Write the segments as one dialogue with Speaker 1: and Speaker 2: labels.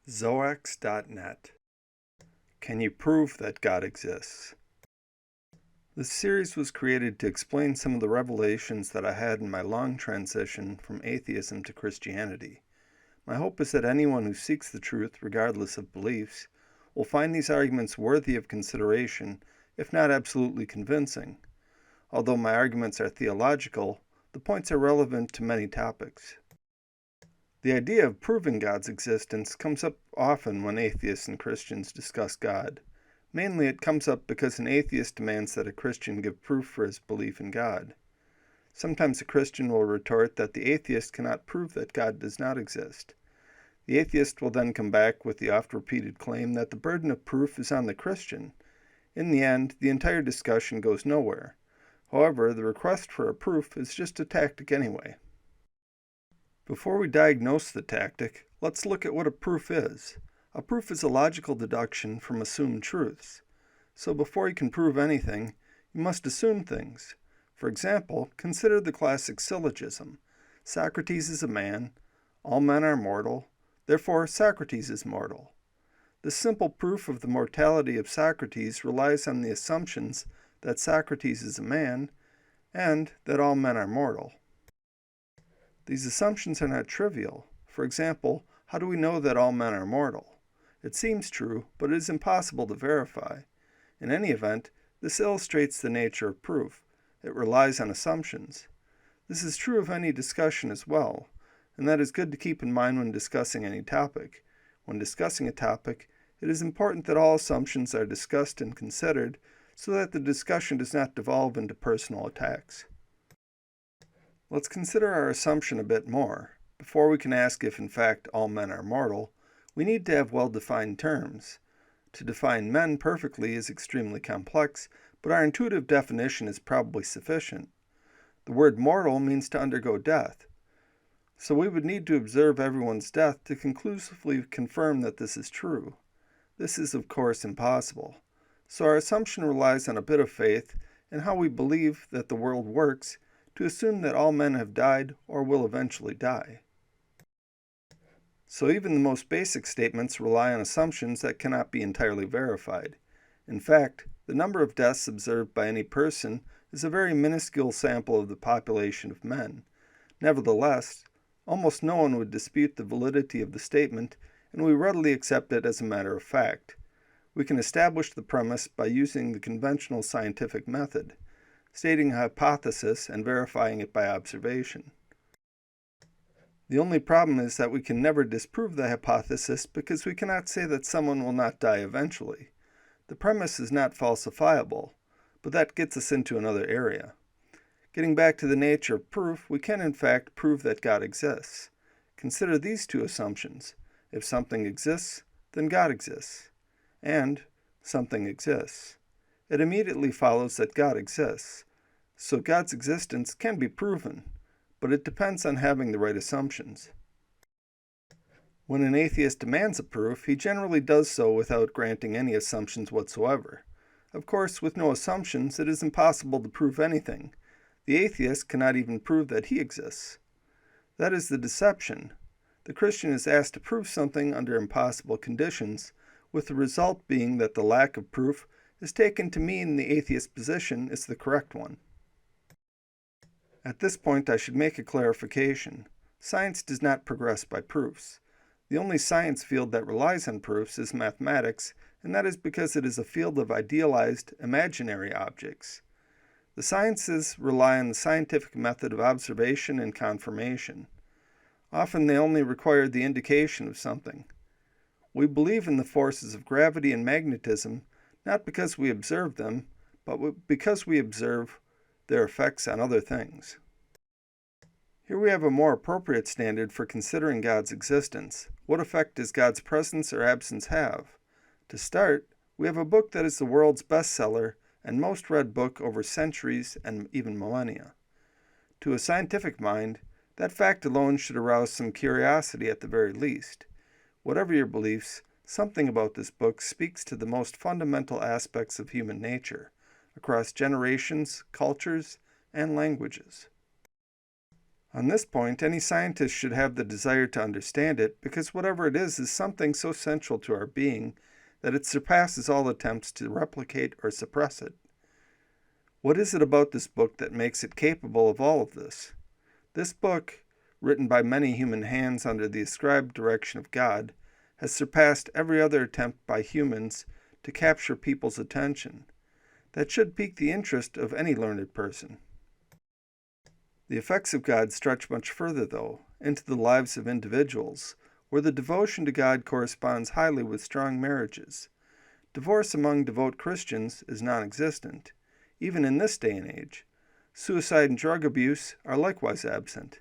Speaker 1: Zoax.net. Can you prove that God exists? This series was created to explain some of the revelations that I had in my long transition from atheism to Christianity. My hope is that anyone who seeks the truth, regardless of beliefs, will find these arguments worthy of consideration, if not absolutely convincing. Although my arguments are theological, the points are relevant to many topics. The idea of proving God's existence comes up often when atheists and Christians discuss God. Mainly it comes up because an atheist demands that a Christian give proof for his belief in God. Sometimes a Christian will retort that the atheist cannot prove that God does not exist. The atheist will then come back with the oft-repeated claim that the burden of proof is on the Christian. In the end, the entire discussion goes nowhere. However, the request for a proof is just a tactic anyway. Before we diagnose the tactic, let's look at what a proof is. A proof is a logical deduction from assumed truths. So before you can prove anything, you must assume things. For example, consider the classic syllogism. Socrates is a man, all men are mortal, therefore Socrates is mortal. This simple proof of the mortality of Socrates relies on the assumptions that Socrates is a man and that all men are mortal. These assumptions are not trivial. For example, how do we know that all men are mortal? It seems true, but it is impossible to verify. In any event, this illustrates the nature of proof. It relies on assumptions. This is true of any discussion as well, and that is good to keep in mind when discussing any topic. When discussing a topic, it is important that all assumptions are discussed and considered so that the discussion does not devolve into personal attacks. Let's consider our assumption a bit more. Before we can ask if in fact all men are mortal, we need to have well-defined terms. To define men perfectly is extremely complex, but our intuitive definition is probably sufficient. The word mortal means to undergo death. So we would need to observe everyone's death to conclusively confirm that this is true. This is of course impossible. So our assumption relies on a bit of faith in how we believe that the world works to assume that all men have died or will eventually die. So even the most basic statements rely on assumptions that cannot be entirely verified. In fact, the number of deaths observed by any person is a very minuscule sample of the population of men. Nevertheless, almost no one would dispute the validity of the statement, and we readily accept it as a matter of fact. We can establish the premise by using the conventional scientific method, stating a hypothesis and verifying it by observation. The only problem is that we can never disprove the hypothesis because we cannot say that someone will not die eventually. The premise is not falsifiable, but that gets us into another area. Getting back to the nature of proof, we can in fact prove that God exists. Consider these two assumptions. If something exists, then God exists. And something exists. It immediately follows that God exists. So God's existence can be proven, but it depends on having the right assumptions. When an atheist demands a proof, he generally does so without granting any assumptions whatsoever. Of course, with no assumptions, it is impossible to prove anything. The atheist cannot even prove that he exists. That is the deception. The Christian is asked to prove something under impossible conditions, with the result being that the lack of proof is taken to mean the atheist position is the correct one. At this point, I should make a clarification. Science does not progress by proofs. The only science field that relies on proofs is mathematics, and that is because it is a field of idealized, imaginary objects. The sciences rely on the scientific method of observation and confirmation. Often they only require the indication of something. We believe in the forces of gravity and magnetism, not because we observe them, but because we observe their effects on other things. Here we have a more appropriate standard for considering God's existence. What effect does God's presence or absence have? To start, we have a book that is the world's bestseller and most read book over centuries and even millennia. To a scientific mind, that fact alone should arouse some curiosity at the very least. Whatever your beliefs, something about this book speaks to the most fundamental aspects of human nature, across generations, cultures, and languages. On this point, any scientist should have the desire to understand it, because whatever it is something so central to our being that it surpasses all attempts to replicate or suppress it. What is it about this book that makes it capable of all of this? This book, written by many human hands under the ascribed direction of God, has surpassed every other attempt by humans to capture people's attention. That should pique the interest of any learned person. The effects of God stretch much further, though, into the lives of individuals, where the devotion to God corresponds highly with strong marriages. Divorce among devout Christians is non-existent, even in this day and age. Suicide and drug abuse are likewise absent.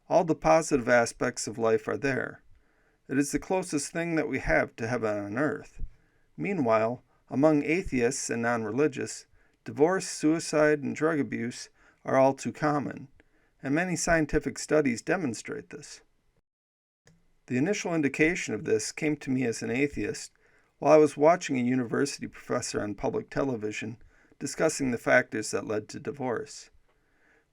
Speaker 1: All the positive aspects of life are there. It is the closest thing that we have to heaven on earth. Meanwhile, among atheists and non-religious, divorce, suicide, and drug abuse are all too common, and many scientific studies demonstrate this. The initial indication of this came to me as an atheist while I was watching a university professor on public television discussing the factors that led to divorce.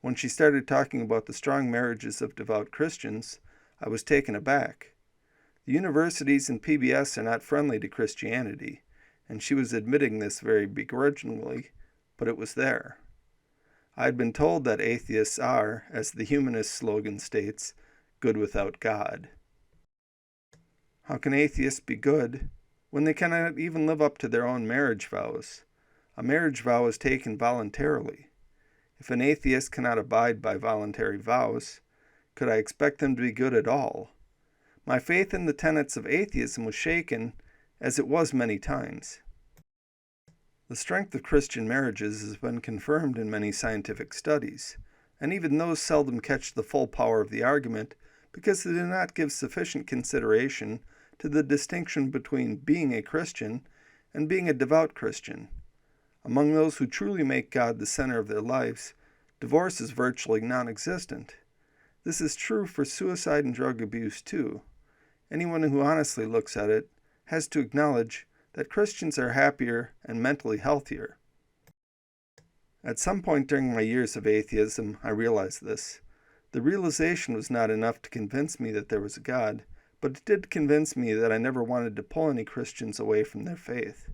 Speaker 1: When she started talking about the strong marriages of devout Christians, I was taken aback. The universities and PBS are not friendly to Christianity, and she was admitting this very begrudgingly, but it was there. I had been told that atheists are, as the humanist slogan states, good without God. How can atheists be good when they cannot even live up to their own marriage vows? A marriage vow is taken voluntarily. If an atheist cannot abide by voluntary vows, could I expect them to be good at all? My faith in the tenets of atheism was shaken, as it was many times. The strength of Christian marriages has been confirmed in many scientific studies, and even those seldom catch the full power of the argument because they do not give sufficient consideration to the distinction between being a Christian and being a devout Christian. Among those who truly make God the center of their lives, divorce is virtually non-existent. This is true for suicide and drug abuse too. Anyone who honestly looks at it has to acknowledge that Christians are happier and mentally healthier. At some point during my years of atheism, I realized this. The realization was not enough to convince me that there was a God, but it did convince me that I never wanted to pull any Christians away from their faith.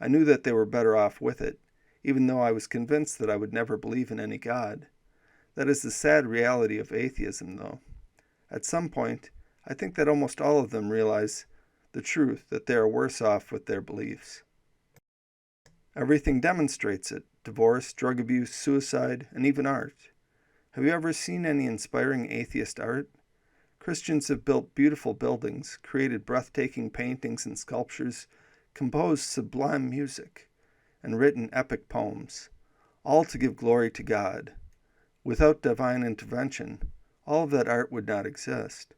Speaker 1: I knew that they were better off with it, even though I was convinced that I would never believe in any God. That is the sad reality of atheism, though. At some point, I think that almost all of them realize the truth that they are worse off with their beliefs. Everything demonstrates it: divorce, drug abuse, suicide, and even art. Have you ever seen any inspiring atheist art? Christians have built beautiful buildings, created breathtaking paintings and sculptures, composed sublime music, and written epic poems, all to give glory to God. Without divine intervention, all of that art would not exist.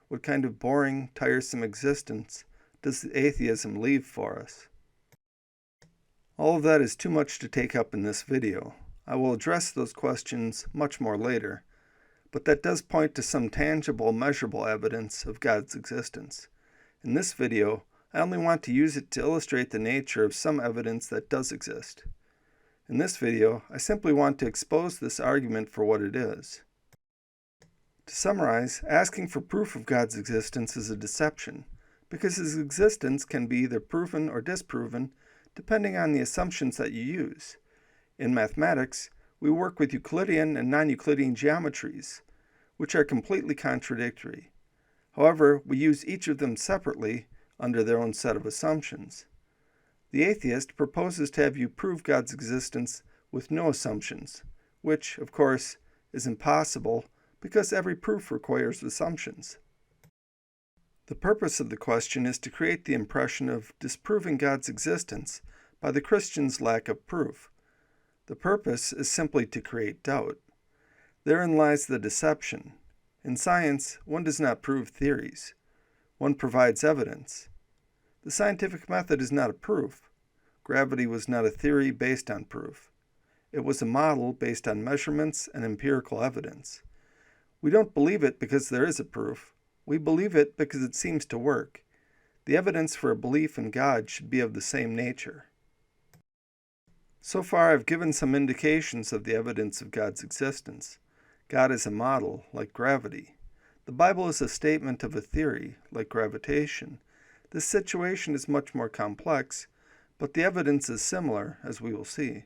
Speaker 1: What kind of boring, tiresome existence does atheism leave for us? All of that is too much to take up in this video. I will address those questions much more later, but that does point to some tangible, measurable evidence of God's existence. In this video, I only want to use it to illustrate the nature of some evidence that does exist. In this video, I simply want to expose this argument for what it is. To summarize, asking for proof of God's existence is a deception, because his existence can be either proven or disproven depending on the assumptions that you use. In mathematics, we work with Euclidean and non-Euclidean geometries, which are completely contradictory. However, we use each of them separately under their own set of assumptions. The atheist proposes to have you prove God's existence with no assumptions, which, of course, is impossible because every proof requires assumptions. The purpose of the question is to create the impression of disproving God's existence by the Christian's lack of proof. The purpose is simply to create doubt. Therein lies the deception. In science, one does not prove theories. One provides evidence. The scientific method is not a proof. Gravity was not a theory based on proof. It was a model based on measurements and empirical evidence. We don't believe it because there is a proof. We believe it because it seems to work. The evidence for a belief in God should be of the same nature. So far, I've given some indications of the evidence of God's existence. God is a model, like gravity. The Bible is a statement of a theory, like gravitation. This situation is much more complex, but the evidence is similar, as we will see.